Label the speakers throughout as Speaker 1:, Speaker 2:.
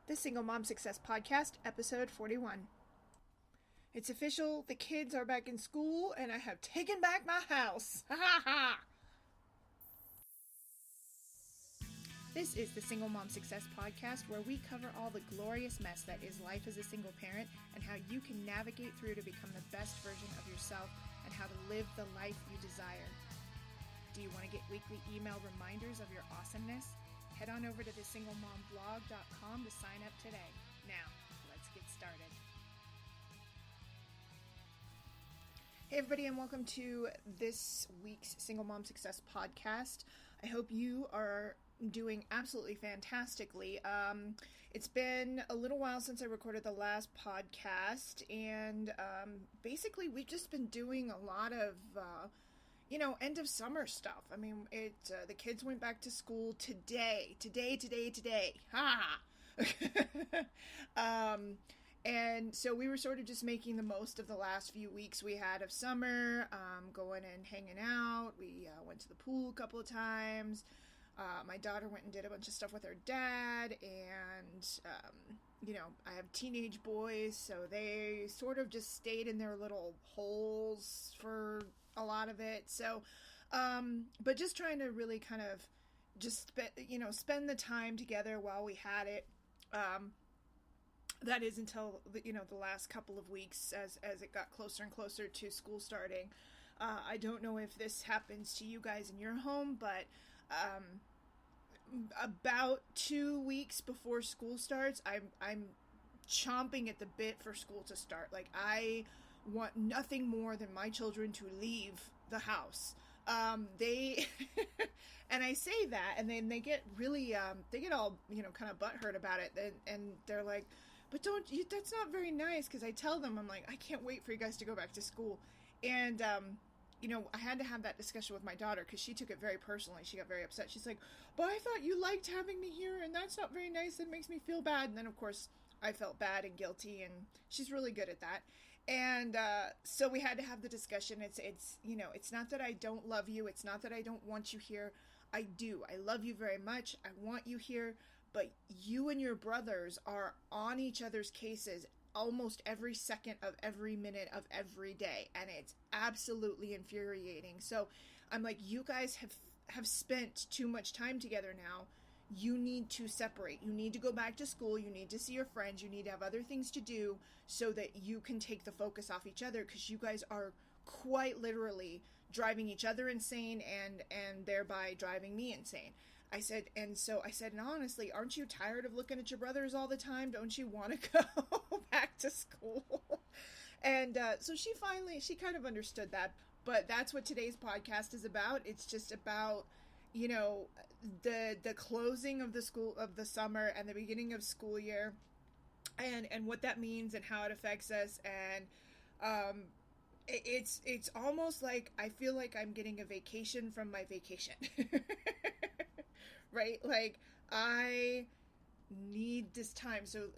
Speaker 1: The Single Mom Success Podcast, episode 41. It's official, the kids are back in school, and I have taken back my house. Ha ha ha! This is the Single Mom Success Podcast, where we cover all the glorious mess that is life as a single parent and how you can navigate through to become the best version of yourself and how to live the life you desire. Do you want to get weekly email reminders of your awesomeness? Head on over to thesinglemomblog.com to sign up today. Now, let's get started. Hey everybody, and welcome to this week's Single Mom Success Podcast. I hope you are doing absolutely fantastically. It's been a little while since I recorded the last podcast, and basically we've just been doing a lot of end of summer stuff. I mean, the kids went back to school today. Ha! And so we were sort of just making the most of the last few weeks we had of summer, going and hanging out. We went to the pool a couple of times. My daughter went and did a bunch of stuff with her dad, and, I have teenage boys, so they sort of just stayed in their little holes for a lot of it. So, but just trying to really kind of just, spend the time together while we had it. That is until, the last couple of weeks as it got closer and closer to school starting. I don't know if this happens to you guys in your home, but about 2 weeks before school starts, I'm chomping at the bit for school to start. Like, I want nothing more than my children to leave the house. They, and I say that, and then they get really, they get all, kind of butthurt about it, and they're like, but that's not very nice, because I tell them, I'm like, I can't wait for you guys to go back to school, and, I had to have that discussion with my daughter, because she took it very personally. She got very upset. She's like, but I thought you liked having me here, and that's not very nice. It makes me feel bad. And then, of course, I felt bad and guilty, and she's really good at that. And so we had to have the discussion. It's not that I don't love you. It's not that I don't want you here. I do. I love you very much. I want you here. But you and your brothers are on each other's cases almost every second of every minute of every day, and it's absolutely infuriating. So I'm like, you guys have spent too much time together now. You need to separate. You need to go back to school. You need to see your friends. You need to have other things to do so that you can take the focus off each other, because you guys are quite literally driving each other insane and thereby driving me insane. I said, and honestly, aren't you tired of looking at your brothers all the time? Don't you want to go back to school? And so she kind of understood that. But that's what today's podcast is about. It's just about, the closing of the summer and the beginning of school year, and what that means and how it affects us. And it's almost like I feel like I'm getting a vacation from my vacation. Right? Like, I need this time. So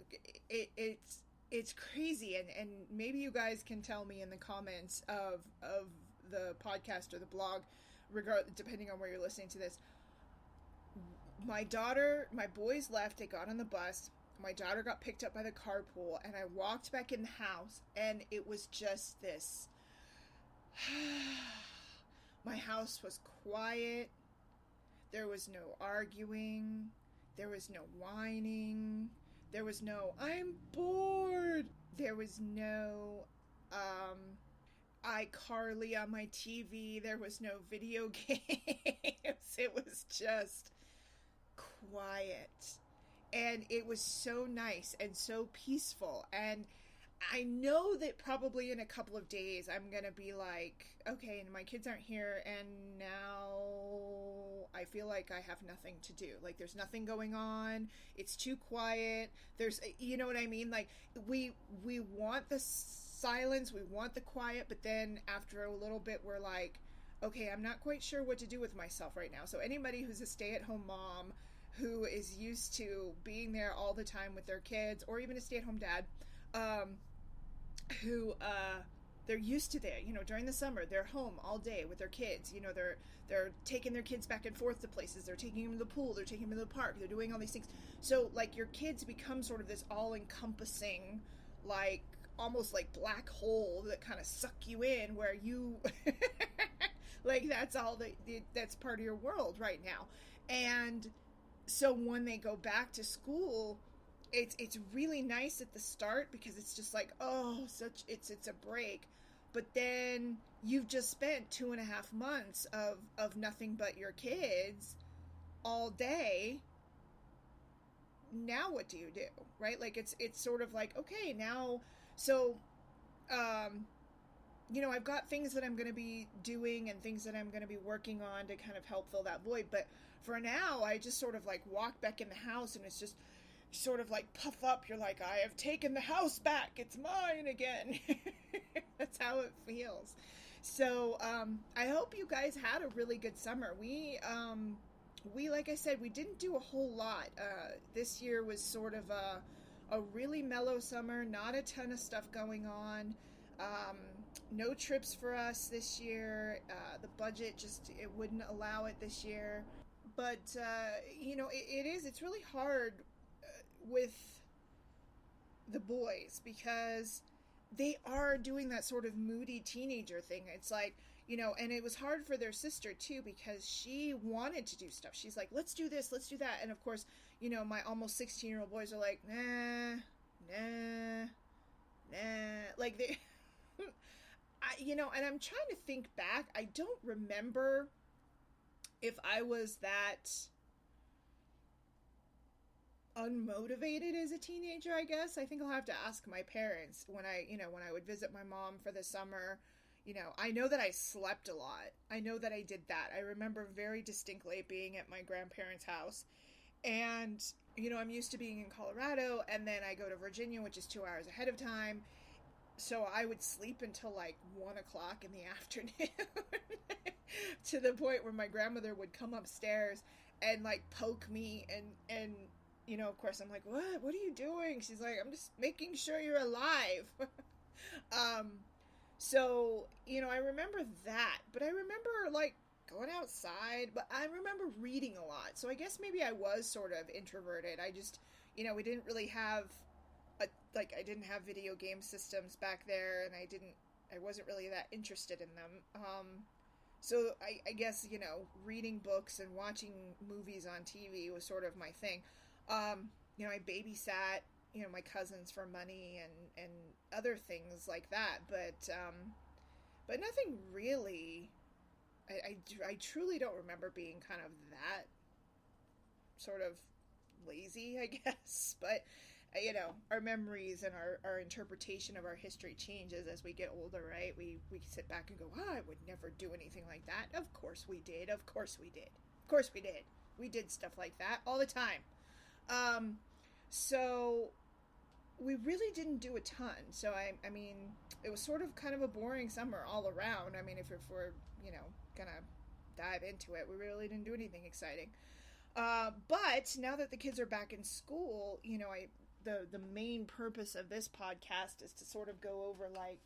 Speaker 1: it's crazy. And maybe you guys can tell me in the comments of the podcast or the blog, depending on where you're listening to this. My boys left, they got on the bus. My daughter got picked up by the carpool, and I walked back in the house, and it was just this. My house was quiet. There was no arguing. There was no whining. There was no, I'm bored. There was no, iCarly on my TV. There was no video games. It was just quiet. And it was so nice and so peaceful. And I know that probably in a couple of days I'm going to be like, okay, and my kids aren't here, and now I feel like I have nothing to do. Like, there's nothing going on. It's too quiet. There's, you know what I mean? Like, we want the silence, we want the quiet, but then after a little bit we're like, okay, I'm not quite sure what to do with myself right now. So anybody who's a stay-at-home mom who is used to being there all the time with their kids, or even a stay-at-home dad, who they're used to that, during the summer, they're home all day with their kids, they're taking their kids back and forth to places, they're taking them to the pool, they're taking them to the park, they're doing all these things. So, like, your kids become sort of this all-encompassing, like, almost like black hole that kind of suck you in, where you, like, that's all that's part of your world right now. And so when they go back to school, it's really nice at the start, because it's just like, oh, it's a break. But then you've just spent 2.5 months of nothing but your kids all day. Now what do you do, right? Like, it's sort of like, okay, now, so, I've got things that I'm going to be doing and things that I'm going to be working on to kind of help fill that void. But for now, I just sort of like walk back in the house, and it's just sort of like puff up. You're like, I have taken the house back. It's mine again. That's how it feels. So, I hope you guys had a really good summer. We, like I said, we didn't do a whole lot. This year was sort of a really mellow summer, not a ton of stuff going on. No trips for us this year. The budget it wouldn't allow it this year. But, it's really hard with the boys, because they are doing that sort of moody teenager thing. It's like, and it was hard for their sister too, because she wanted to do stuff. She's like, let's do this, let's do that. And of course, my almost 16-year-old boys are like, nah, like they, and I'm trying to think back. I don't remember if I was that unmotivated as a teenager, I guess. I think I'll have to ask my parents when I would visit my mom for the summer. I know that I slept a lot. I know that I did that. I remember very distinctly being at my grandparents' house, and, I'm used to being in Colorado, and then I go to Virginia, which is 2 hours ahead of time. So I would sleep until like 1 o'clock in the afternoon to the point where my grandmother would come upstairs and like poke me, and of course I'm like, what are you doing? She's like, I'm just making sure you're alive. So, I remember that, but I remember like going outside, but I remember reading a lot. So I guess maybe I was sort of introverted. I just, we didn't really have I didn't have video game systems back there, and I wasn't really that interested in them. So I guess, reading books and watching movies on TV was sort of my thing. I babysat, my cousins for money and other things like that, but nothing really. I truly don't remember being kind of that sort of lazy, I guess, but our memories and our interpretation of our history changes as we get older, right? We sit back and go, I would never do anything like that. Of course we did. Of course we did. Of course we did. We did stuff like that all the time. So we really didn't do a ton. So I mean, it was sort of kind of a boring summer all around. I mean, if we're, gonna dive into it, we really didn't do anything exciting. But now that the kids are back in school, the main purpose of this podcast is to sort of go over, like,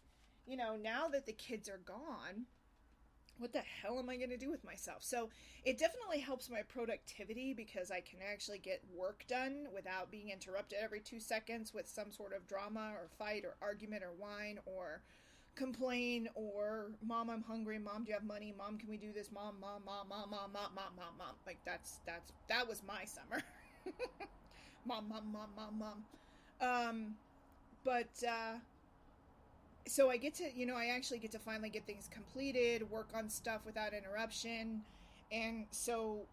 Speaker 1: now that the kids are gone, what the hell am I going to do with myself? So it definitely helps my productivity, because I can actually get work done without being interrupted every 2 seconds with some sort of drama or fight or argument or whine or complain or, Mom, I'm hungry. Mom, do you have money? Mom, can we do this? Mom. Like, that was my summer. Mom. So I get to, I actually get to finally get things completed, work on stuff without interruption. And so,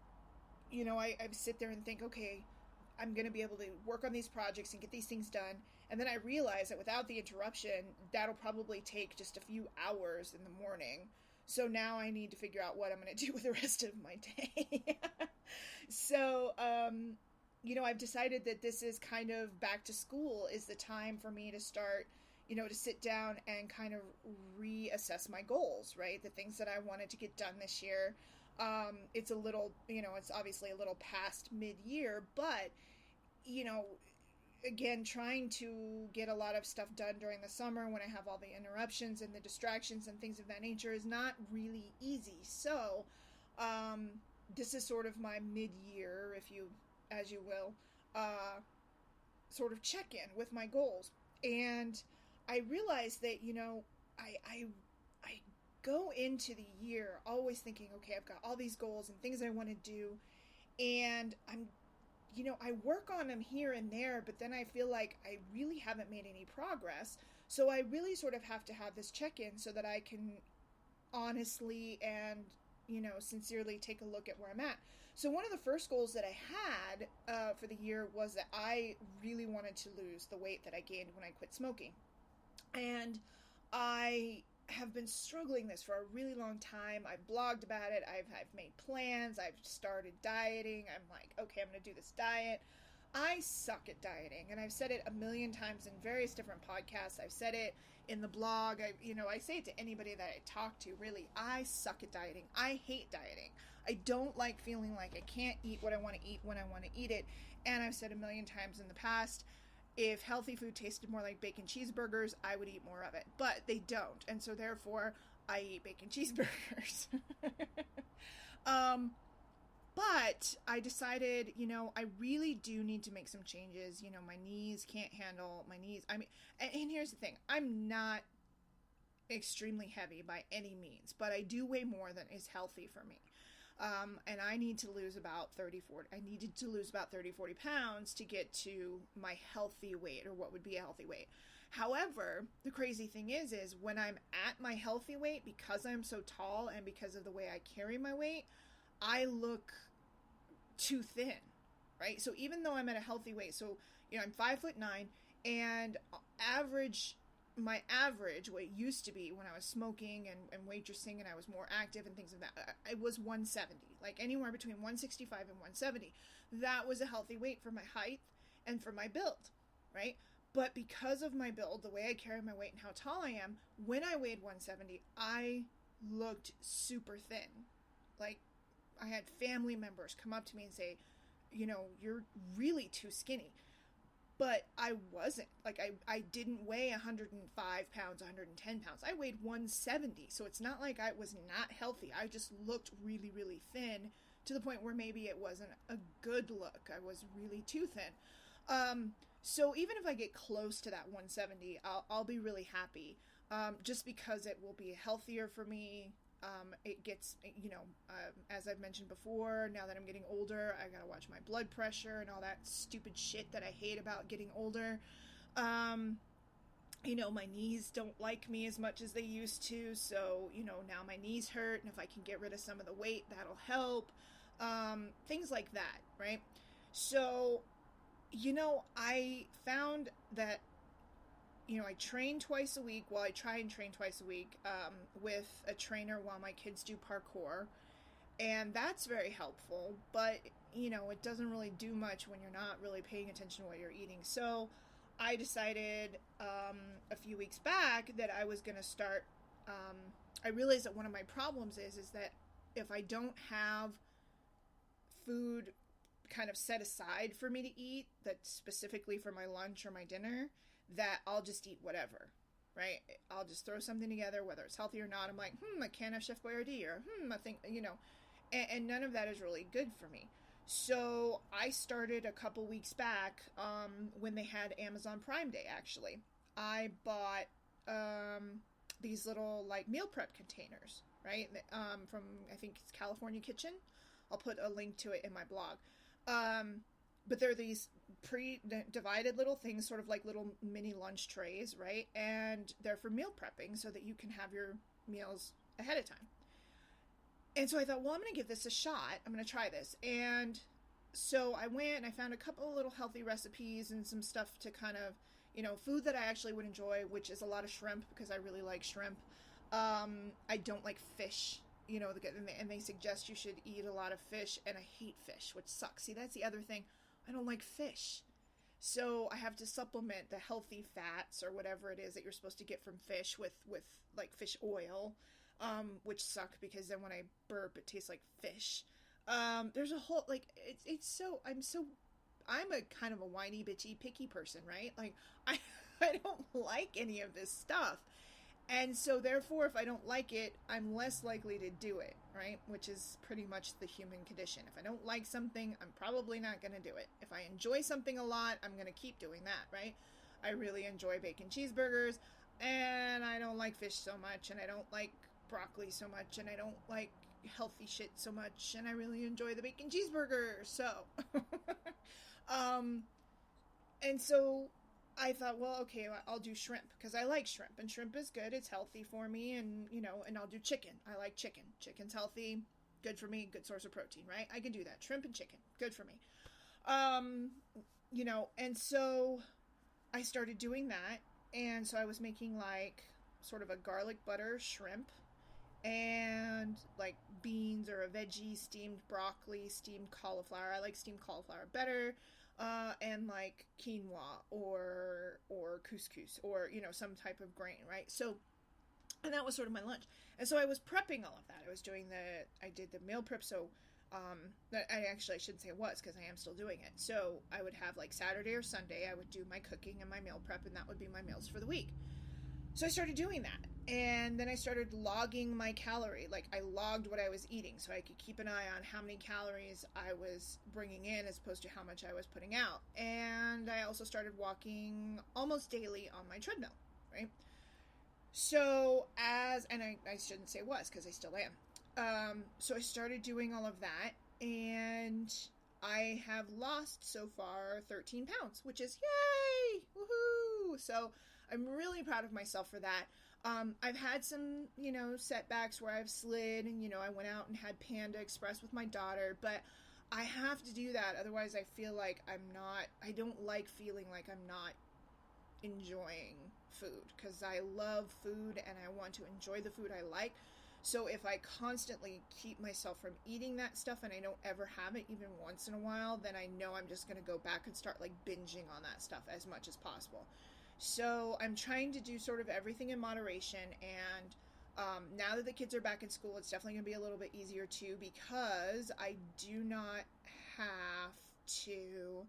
Speaker 1: I sit there and think, okay, I'm going to be able to work on these projects and get these things done. And then I realize that without the interruption, that'll probably take just a few hours in the morning. So now I need to figure out what I'm going to do with the rest of my day. So, I've decided that this is kind of back to school is the time for me to start, to sit down and kind of reassess my goals, right? The things that I wanted to get done this year. It's a little, it's obviously a little past mid-year, but, again, trying to get a lot of stuff done during the summer when I have all the interruptions and the distractions and things of that nature is not really easy. So, this is sort of my mid-year, as you will, sort of check-in with my goals. And I realized that, I go into the year always thinking, okay, I've got all these goals and things I want to do, and I work on them here and there, but then I feel like I really haven't made any progress. So I really sort of have to have this check-in so that I can honestly and, sincerely take a look at where I'm at. So one of the first goals that I had for the year was that I really wanted to lose the weight that I gained when I quit smoking. And I have been struggling this for a really long time. I've blogged about it. I've made plans. I've started dieting. I'm like, okay, I'm going to do this diet. I suck at dieting, and I've said it a million times in various different podcasts. I've said it in the blog. I say it to anybody that I talk to, really. I suck at dieting. I hate dieting. I don't like feeling like I can't eat what I want to eat when I want to eat it. And I've said a million times in the past, if healthy food tasted more like bacon cheeseburgers, I would eat more of it. But they don't. And so therefore, I eat bacon cheeseburgers. But I decided, I really do need to make some changes. My knees can't handle my knees. I mean, and here's the thing. I'm not extremely heavy by any means, but I do weigh more than is healthy for me. And I need to lose about 30, 40 pounds to get to my healthy weight, or what would be a healthy weight. However, the crazy thing is when I'm at my healthy weight, because I'm so tall and because of the way I carry my weight, I look too thin, right? So even though I'm at a healthy weight, so, I'm 5'9", and my average weight used to be when I was smoking and waitressing and I was more active and things of that, I was 170, like anywhere between 165 and 170. That was a healthy weight for my height and for my build, right? But because of my build, the way I carry my weight and how tall I am, when I weighed 170, I looked super thin. Like, I had family members come up to me and say, you're really too skinny. But I wasn't. Like, I didn't weigh 105 pounds, 110 pounds. I weighed 170. So it's not like I was not healthy. I just looked really, really thin, to the point where maybe it wasn't a good look. I was really too thin. So even if I get close to that 170, I'll be really happy. Just because it will be healthier for me. It gets, as I've mentioned before, now that I'm getting older, I gotta watch my blood pressure and all that stupid shit that I hate about getting older. My knees don't like me as much as they used to, so, now my knees hurt, and if I can get rid of some of the weight, that'll help. Things like that, right? So, I found that I train twice a week. Well, I try and train twice a week with a trainer while my kids do parkour. And that's very helpful. But, it doesn't really do much when you're not really paying attention to what you're eating. So I decided a few weeks back that I was going to start. I realized that one of my problems is that if I don't have food kind of set aside for me to eat, that's specifically for my lunch or my dinner, that I'll just eat whatever, right? I'll just throw something together, whether it's healthy or not. I'm like, a can of Chef Boyardee, or I think, and none of that is really good for me. So I started a couple weeks back, when they had Amazon Prime Day, actually. I bought these little, like, meal prep containers, right? From, I think it's California Kitchen. I'll put a link to it in my blog. But they're these pre-divided little things, sort of like little mini lunch trays, right? And they're for meal prepping so that you can have your meals ahead of time. And so I thought, well, I'm going to give this a shot. I'm going to try this. And so I went and I found a couple of little healthy recipes and some stuff to kind of, food that I actually would enjoy, which is a lot of shrimp, because I really like shrimp. I don't like fish, and they suggest you should eat a lot of fish, and I hate fish, which sucks. See, that's the other thing. I don't like fish. So I have to supplement the healthy fats or whatever it is that you're supposed to get from fish with like fish oil, which suck because then when I burp, it tastes like fish. There's a whole, like, I'm so I'm a kind of a whiny, bitchy, picky person, right? Like, I, I don't like any of this stuff. And so therefore, if I don't like it, I'm less likely to do it, right? Which is pretty much the human condition. If I don't like something, I'm probably not going to do it. If I enjoy something a lot, I'm going to keep doing that, right? I really enjoy bacon cheeseburgers, and I don't like fish so much, and I don't like broccoli so much, and I don't like healthy shit so much, and I really enjoy the bacon cheeseburger. So, and so I thought, well, okay, I'll do shrimp, because I like shrimp, and shrimp is good. It's healthy for me, and, you know, and I'll do chicken. I like chicken. Chicken's healthy, good for me, good source of protein, right? I can do that. Shrimp and chicken, good for me. You know, and so I started doing that, and so I was making, like, sort of a garlic butter shrimp, and, like, beans or a veggie, steamed broccoli, steamed cauliflower. I like steamed cauliflower better. And like quinoa or couscous or, you know, some type of grain, right? So, and that was sort of my lunch. And so I was prepping all of that. I did the meal prep. So, I shouldn't say it was, because I am still doing it. So I would have like Saturday or Sunday, I would do my cooking and my meal prep, and that would be my meals for the week. So I started doing that. And then I started logging my calorie. Like, I logged what I was eating so I could keep an eye on how many calories I was bringing in as opposed to how much I was putting out. And I also started walking almost daily on my treadmill, right? So and I shouldn't say was, because I still am. So I started doing all of that, and I have lost so far 13 pounds, which is yay! Woohoo! So I'm really proud of myself for that. I've had some, you know, setbacks where I've slid, and, you know, I went out and had Panda Express with my daughter, but I have to do that. Otherwise, I feel like I don't like feeling like I'm not enjoying food, because I love food and I want to enjoy the food I like. So if I constantly keep myself from eating that stuff and I don't ever have it even once in a while, then I know I'm just going to go back and start like binging on that stuff as much as possible. So I'm trying to do sort of everything in moderation, and now that the kids are back in school, it's definitely going to be a little bit easier too, because I do not have to,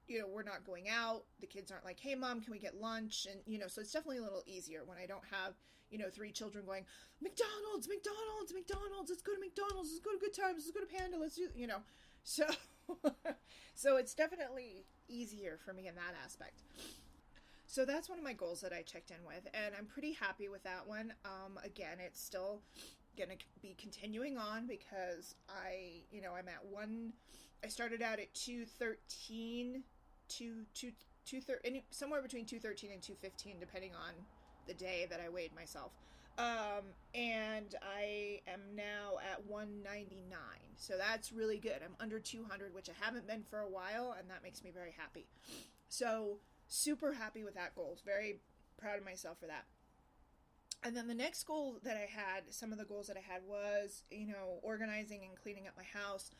Speaker 1: you know, we're not going out. The kids aren't like, hey, Mom, can we get lunch? And, you know, so it's definitely a little easier when I don't have, you know, 3 children going, McDonald's, McDonald's, McDonald's, let's go to McDonald's, let's go to Good Times, let's go to Panda, let's do, you know. So, so it's definitely easier for me in that aspect. So that's one of my goals that I checked in with, and I'm pretty happy with that one. Again, it's still gonna be continuing on, because I'm at I started out at 213, somewhere between 213 and 215, depending on the day that I weighed myself. And I am now at 199. So that's really good. I'm under 200, which I haven't been for a while, and that makes me very happy. So super happy with that goal. Very proud of myself for that. And then the next goal that I had, some of the goals that I had was, you know, organizing and cleaning up my house.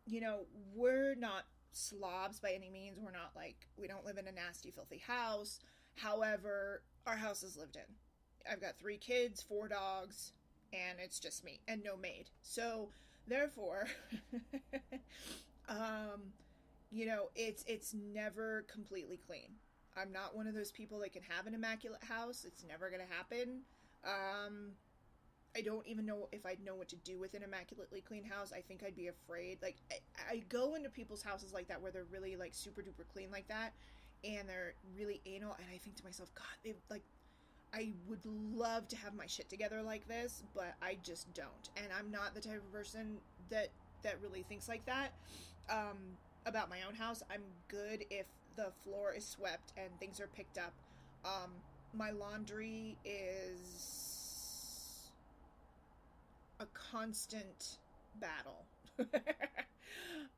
Speaker 1: You know, we're not slobs by any means. We're not like, we don't live in a nasty, filthy house. However, our house is lived in. I've got 3 kids, 4 dogs, and it's just me, and no maid. So, therefore, you know, it's never completely clean. I'm not one of those people that can have an immaculate house. It's never going to happen. I don't even know if I'd know what to do with an immaculately clean house. I think I'd be afraid. Like, I go into people's houses like that where they're really, like, super duper clean like that, and they're really anal, and I think to myself, God, they, like, I would love to have my shit together like this, but I just don't. And I'm not the type of person that really thinks like that. About my own house, I'm good if the floor is swept and things are picked up. My laundry is a constant battle.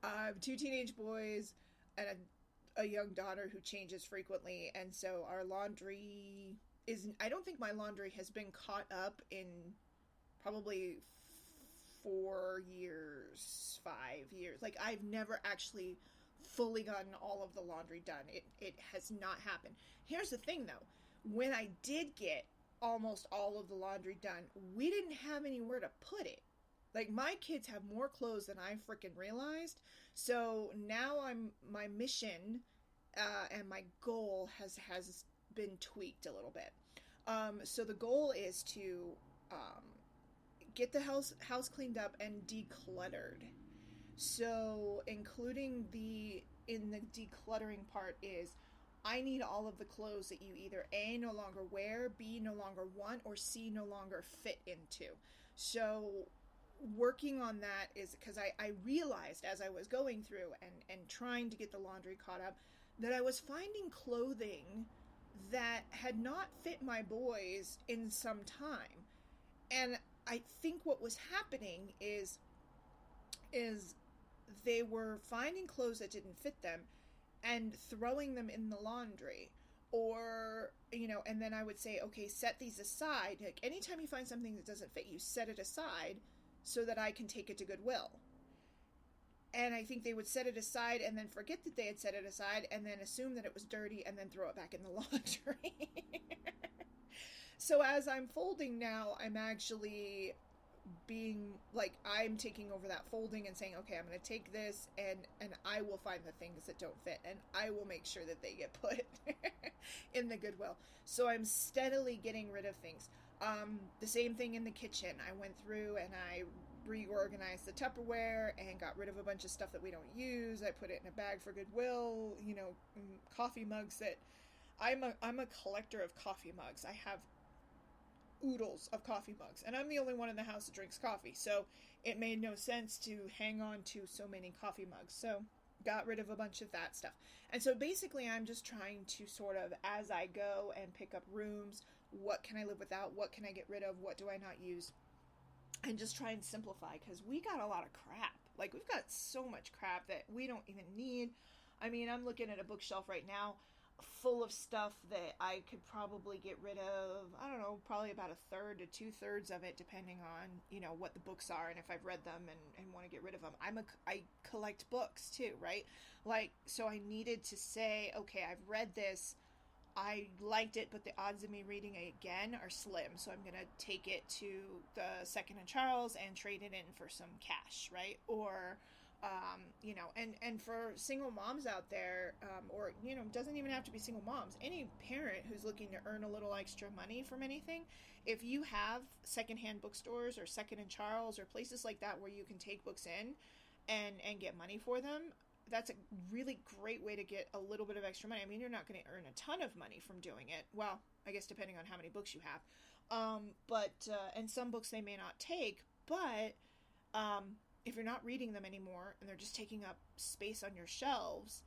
Speaker 1: I have 2 teenage boys and a young daughter who changes frequently, and so our laundry I don't think my laundry has been caught up in probably 4 years, 5 years. Like, I've never actually fully gotten all of the laundry done. It has not happened. Here's the thing, though. When I did get almost all of the laundry done, we didn't have anywhere to put it. Like, my kids have more clothes than I freaking realized. So now my mission and my goal has been tweaked a little bit. So the goal is to um, get the house cleaned up and decluttered. So including in the decluttering part is, I need all of the clothes that you either A, no longer wear, B, no longer want, or C, no longer fit into. So working on that is because I realized as I was going through and trying to get the laundry caught up, that I was finding clothing that had not fit my boys in some time. And I think what was happening is they were finding clothes that didn't fit them and throwing them in the laundry. Or, and then I would say, okay, set these aside. Like, anytime you find something that doesn't fit you, set it aside so that I can take it to Goodwill. And I think they would set it aside and then forget that they had set it aside and then assume that it was dirty and then throw it back in the laundry. So as I'm folding now, I'm actually being like, I'm taking over that folding and saying, okay, I'm going to take this and I will find the things that don't fit and I will make sure that they get put in the Goodwill. So I'm steadily getting rid of things. The same thing in the kitchen. I went through and I reorganized the Tupperware and got rid of a bunch of stuff that we don't use. I put it in a bag for Goodwill, coffee mugs that I'm a collector of coffee mugs. I have oodles of coffee mugs, and I'm the only one in the house that drinks coffee, so it made no sense to hang on to so many coffee mugs. So got rid of a bunch of that stuff. And so basically I'm just trying to sort of, as I go and pick up rooms, what can I live without, what can I get rid of, what do I not use, and just try and simplify, because we got a lot of crap. Like, we've got so much crap that we don't even need. I mean, I'm looking at a bookshelf right now full of stuff that I could probably get rid of, I don't know, probably about a third to 2/3 of it, depending on, what the books are and if I've read them and want to get rid of them. I collect books too, right? Like, so I needed to say, okay, I've read this, I liked it, but the odds of me reading it again are slim, so I'm going to take it to the Second and Charles and trade it in for some cash, right? Or and for single moms out there, or, doesn't even have to be single moms, any parent who's looking to earn a little extra money from anything, if you have secondhand bookstores or Second and Charles or places like that where you can take books in and get money for them, that's a really great way to get a little bit of extra money. I mean, you're not going to earn a ton of money from doing it. Well, I guess depending on how many books you have. And some books they may not take, but if you're not reading them anymore and they're just taking up space on your shelves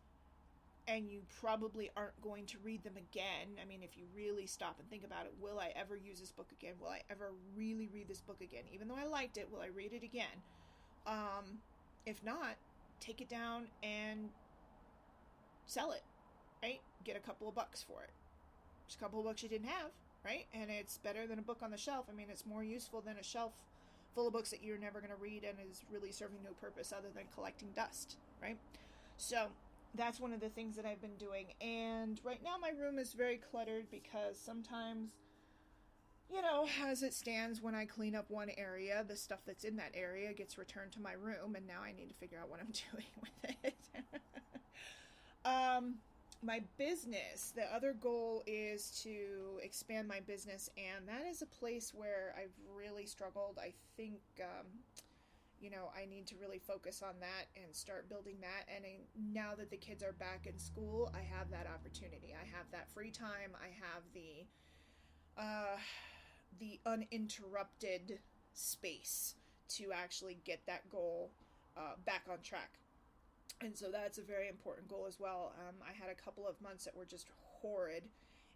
Speaker 1: and you probably aren't going to read them again. I mean, if you really stop and think about it, will I ever use this book again? Will I ever really read this book again? Even though I liked it, will I read it again? If not, take it down and sell it, right? Get a couple of bucks for it. Just a couple of books you didn't have, right? And it's better than a book on the shelf. I mean, it's more useful than a shelf full of books that you're never going to read and is really serving no purpose other than collecting dust, right? So that's one of the things that I've been doing. And right now my room is very cluttered because sometimes, as it stands, when I clean up one area, the stuff that's in that area gets returned to my room, and now I need to figure out what I'm doing with it. My business, the other goal is to expand my business, and that is a place where I've really struggled. I think, I need to really focus on that and start building that. And now that the kids are back in school, I have that opportunity. I have that free time. I have the uninterrupted space to actually get that goal back on track. And so that's a very important goal as well. I had a couple of months that were just horrid,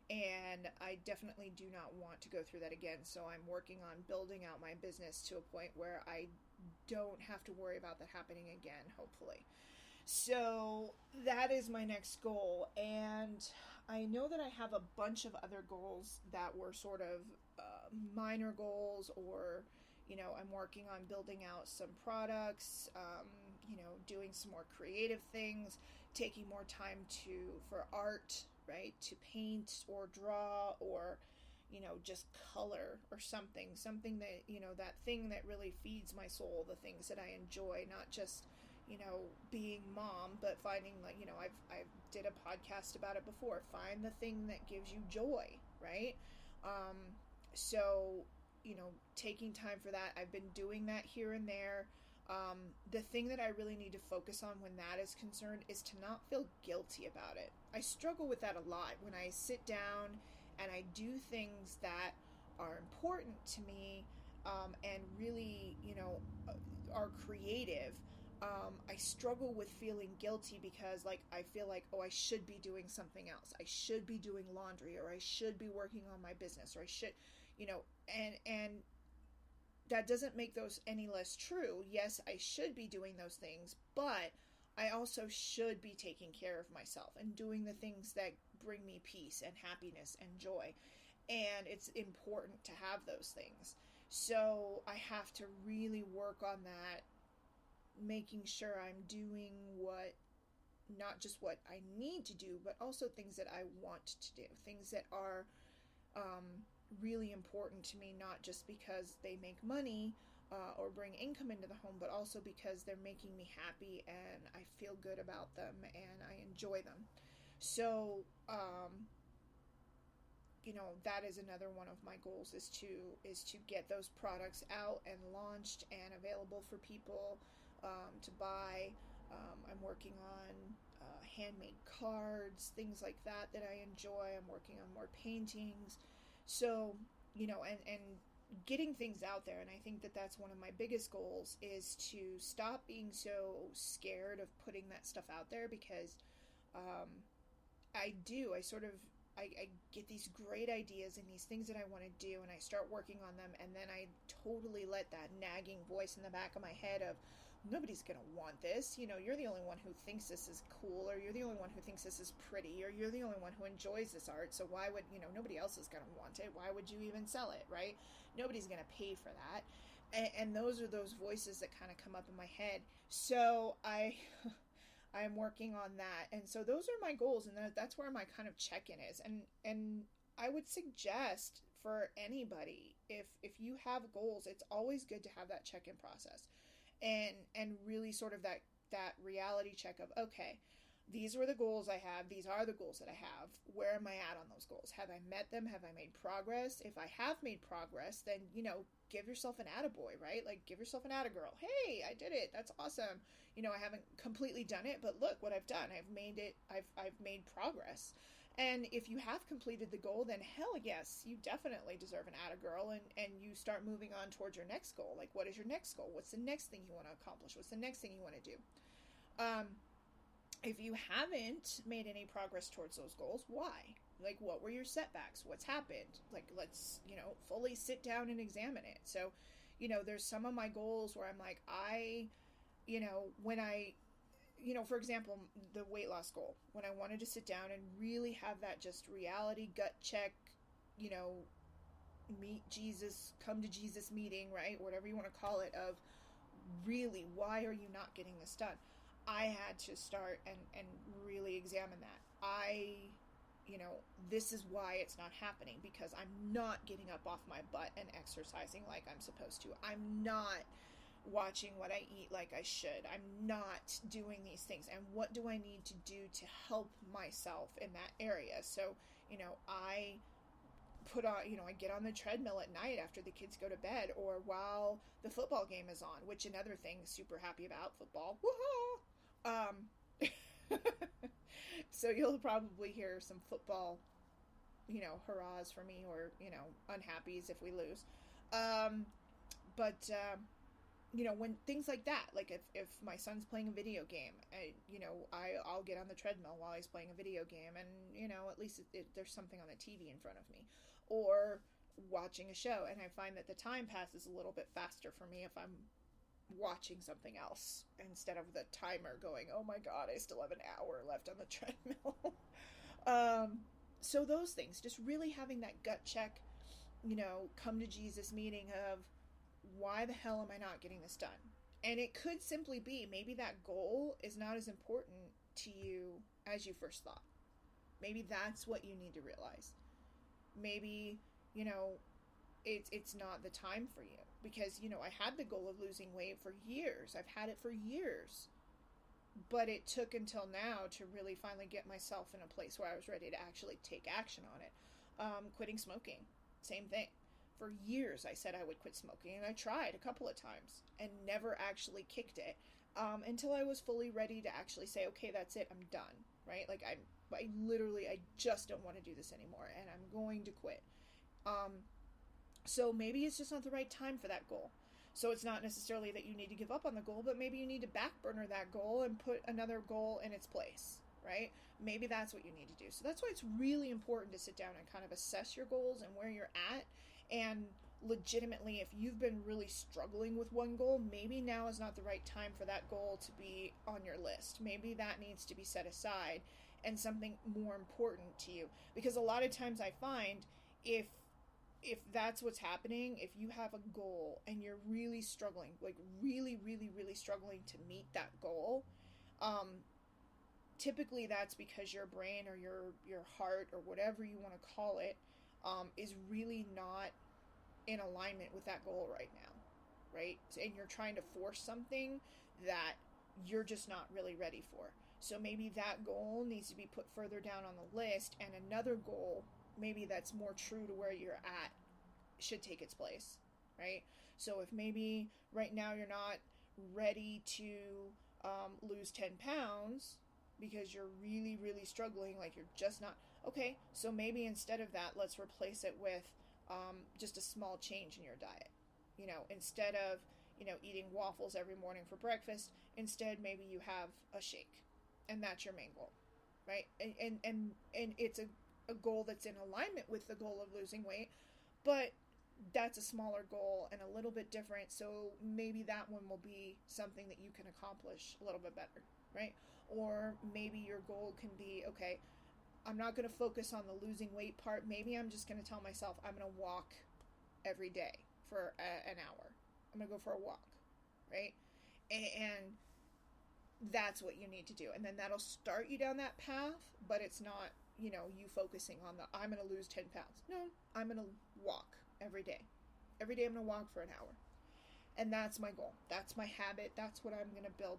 Speaker 1: and I definitely do not want to go through that again. So I'm working on building out my business to a point where I don't have to worry about that happening again, hopefully. So that is my next goal. And I know that I have a bunch of other goals that were sort of minor goals, or I'm working on building out some products, doing some more creative things, taking more time for art, right? To paint or draw, or, just color or something that, that thing that really feeds my soul, the things that I enjoy, not just, being mom, but finding, like, I've did a podcast about it before. Find the thing that gives you joy, right? So, taking time for that. I've been doing that here and there. The thing that I really need to focus on when that is concerned is to not feel guilty about it. I struggle with that a lot when I sit down and I do things that are important to me, and really, are creative. I struggle with feeling guilty because, like, I feel like, oh, I should be doing something else. I should be doing laundry, or I should be working on my business, or I should, and that doesn't make those any less true. Yes, I should be doing those things, but I also should be taking care of myself and doing the things that bring me peace and happiness and joy. And it's important to have those things. So I have to really work on that, making sure I'm doing not just what I need to do, but also things that I want to do, things that are really important to me, not just because they make money or bring income into the home, but also because they're making me happy and I feel good about them and I enjoy them. So, that is another one of my goals, is to get those products out and launched and available for people to buy. I'm working on handmade cards, things like that I enjoy. I'm working on more paintings. So, and getting things out there. And I think that that's one of my biggest goals, is to stop being so scared of putting that stuff out there, because I get these great ideas and these things that I want to do, and I start working on them, and then I totally let that nagging voice in the back of my head of, nobody's going to want this, you're the only one who thinks this is cool, or you're the only one who thinks this is pretty, or you're the only one who enjoys this art, so why would, nobody else is going to want it, why would you even sell it, right? Nobody's going to pay for that. And those are those voices that kind of come up in my head. So I'm working on that. And so those are my goals, and that's where my kind of check-in is. And I would suggest for anybody, if you have goals, it's always good to have that check-in process. And really sort of that reality check of, okay, these were the goals I have. These are the goals that I have. Where am I at on those goals? Have I met them? Have I made progress? If I have made progress, then, give yourself an attaboy, right? Like, give yourself an attagirl. Hey, I did it. That's awesome. I haven't completely done it, but look what I've done. I've made it. I've made progress. And if you have completed the goal, then hell yes, you definitely deserve an attagirl, and you start moving on towards your next goal. Like, what is your next goal? What's the next thing you want to accomplish? What's the next thing you want to do? If you haven't made any progress towards those goals, why? Like, what were your setbacks? What's happened? Like, let's, fully sit down and examine it. So, there's some of my goals where I'm like, when I, for example, the weight loss goal, when I wanted to sit down and really have that just reality gut check, meet Jesus, come to Jesus meeting, right? Whatever you want to call it, of really, why are you not getting this done? I had to start and really examine that. This is why it's not happening, because I'm not getting up off my butt and exercising like I'm supposed to. I'm not watching what I eat like I should. I'm not doing these things. And what do I need to do to help myself in that area? So, I put on, I get on the treadmill at night after the kids go to bed, or while the football game is on, which another thing, super happy about football. Woohoo! So you'll probably hear some football, hurrahs for me, or, unhappies if we lose. When things like that, like if my son's playing a video game, I'll get on the treadmill while he's playing a video game, and, at least there's something on the TV in front of me, or watching a show, and I find that the time passes a little bit faster for me if I'm watching something else instead of the timer going, oh my god, I still have an hour left on the treadmill. So those things, just really having that gut check, come to Jesus meeting of, why the hell am I not getting this done? And it could simply be, maybe that goal is not as important to you as you first thought. Maybe that's what you need to realize. Maybe you know, it's not the time for you. Because, you know, I had the goal of losing weight for years. I've had it for years. But it took until now to really finally get myself in a place where I was ready to actually take action on it. Quitting smoking, same thing. For years I said I would quit smoking, and I tried a couple of times and never actually kicked it, until I was fully ready to actually say, okay, that's it, I'm done, right? Like, I just don't want to do this anymore, and I'm going to quit. So maybe it's just not the right time for that goal. So it's not necessarily that you need to give up on the goal, but maybe you need to back burner that goal and put another goal in its place, right? Maybe that's what you need to do. So that's why it's really important to sit down and kind of assess your goals and where you're at. And legitimately, if you've been really struggling with one goal, maybe now is not the right time for that goal to be on your list. Maybe that needs to be set aside and something more important to you. Because a lot of times I find if that's what's happening, if you have a goal and you're really struggling, like really, really, really struggling to meet that goal, typically that's because your brain or your heart or whatever you want to call it, is really not in alignment with that goal right now, right? And you're trying to force something that you're just not really ready for. So maybe that goal needs to be put further down on the list, and another goal, maybe that's more true to where you're at, should take its place, right? So if maybe right now you're not ready to lose 10 pounds because you're really, really struggling, like you're just not, okay, so maybe instead of that, let's replace it with just a small change in your diet. You know, instead of, you know, eating waffles every morning for breakfast, instead maybe you have a shake, and that's your main goal, right? And it's a goal that's in alignment with the goal of losing weight, but that's a smaller goal and a little bit different, so maybe that one will be something that you can accomplish a little bit better, right? Or maybe your goal can be, okay, I'm not going to focus on the losing weight part. Maybe I'm just going to tell myself I'm going to walk every day for an hour. I'm going to go for a walk, right? And that's what you need to do. And then that'll start you down that path, but it's not, you know, you focusing on the, I'm going to lose 10 pounds. No, I'm going to walk every day. Every day I'm going to walk for an hour. And that's my goal. That's my habit. That's what I'm going to build.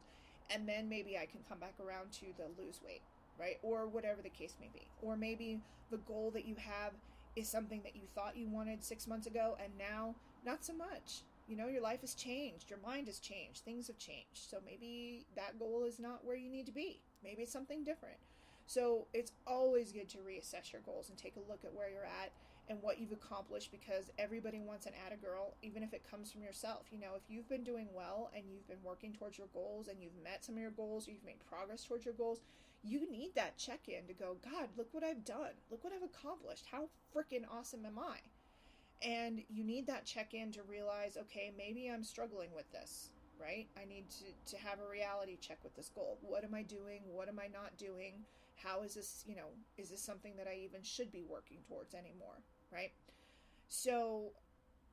Speaker 1: And then maybe I can come back around to the lose weight, right? Or whatever the case may be. Or maybe the goal that you have is something that you thought you wanted 6 months ago, and now not so much. You know, your life has changed. Your mind has changed. Things have changed. So maybe that goal is not where you need to be. Maybe it's something different. So it's always good to reassess your goals and take a look at where you're at and what you've accomplished, because everybody wants an atta girl, even if it comes from yourself. You know, if you've been doing well and you've been working towards your goals and you've met some of your goals, or you've made progress towards your goals, you need that check-in to go, God, look what I've done. Look what I've accomplished. How freaking awesome am I? And you need that check-in to realize, okay, maybe I'm struggling with this, right? I need to have a reality check with this goal. What am I doing? What am I not doing? How is this, you know, is this something that I even should be working towards anymore, right? So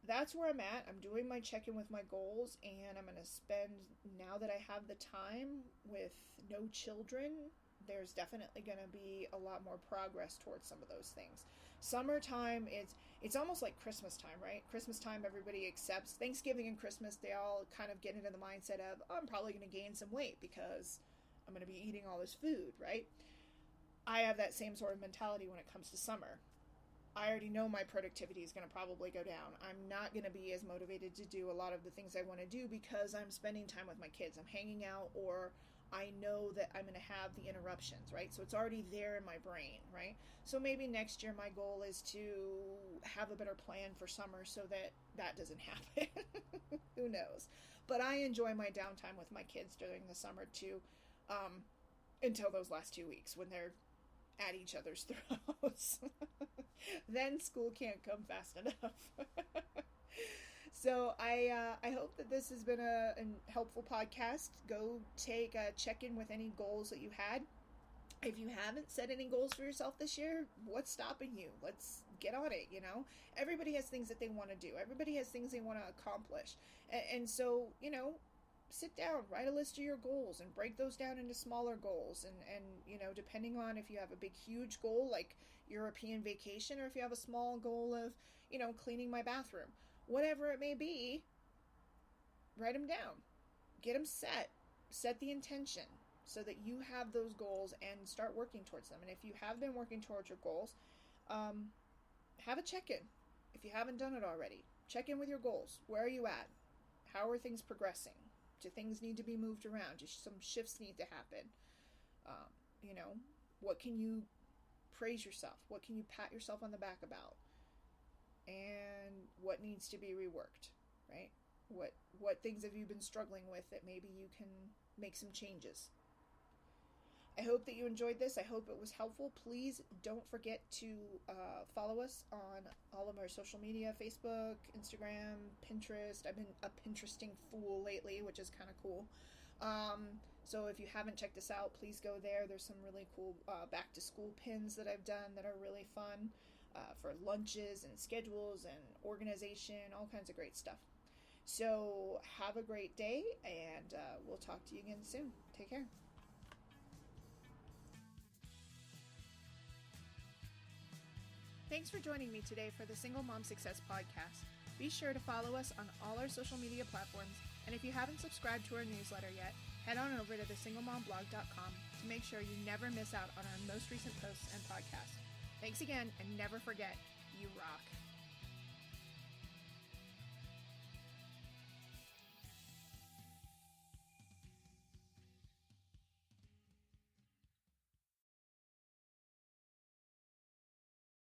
Speaker 1: that's where I'm at. I'm doing my check-in with my goals, and I'm going to spend, now that I have the time with no children, there's definitely going to be a lot more progress towards some of those things. Summertime, it's almost like Christmas time, right? Christmas time, everybody accepts. Thanksgiving and Christmas, they all kind of get into the mindset of, oh, I'm probably going to gain some weight because I'm going to be eating all this food, right? I have that same sort of mentality when it comes to summer. I already know my productivity is going to probably go down. I'm not going to be as motivated to do a lot of the things I want to do because I'm spending time with my kids. I'm hanging out, or I know that I'm going to have the interruptions, right? So it's already there in my brain, right? So maybe next year my goal is to have a better plan for summer so that that doesn't happen. Who knows? But I enjoy my downtime with my kids during the summer too, until those last 2 weeks when they're at each other's throats. Then school can't come fast enough. So I hope that this has been a helpful podcast. Go take a check-in with any goals that you had. If you haven't set any goals for yourself this year, what's stopping you? Let's get on it, you know? Everybody has things that they want to do. Everybody has things they want to accomplish. And so, you know, sit down, write a list of your goals and break those down into smaller goals. And you know, depending on if you have a big, huge goal like European vacation, or if you have a small goal of, you know, cleaning my bathroom, whatever it may be, write them down. Get them set. Set the intention so that you have those goals and start working towards them. And if you have been working towards your goals, have a check-in. If you haven't done it already, check in with your goals. Where are you at? How are things progressing? Do things need to be moved around? Do some shifts need to happen? You know, what can you praise yourself? What can you pat yourself on the back about? And what needs to be reworked, right? What things have you been struggling with that maybe you can make some changes? I hope that you enjoyed this. I hope it was helpful. Please don't forget to follow us on all of our social media, Facebook, Instagram, Pinterest. I've been a Pinteresting fool lately, which is kind of cool. So if you haven't checked us out, please go there. There's some really cool back to school pins that I've done that are really fun for lunches and schedules and organization, all kinds of great stuff. So have a great day, and we'll talk to you again soon. Take care. Thanks for joining me today for the Single Mom Success Podcast. Be sure to follow us on all our social media platforms, and if you haven't subscribed to our newsletter yet, head on over to thesinglemomblog.com to make sure you never miss out on our most recent posts and podcasts. Thanks again, and never forget, you rock.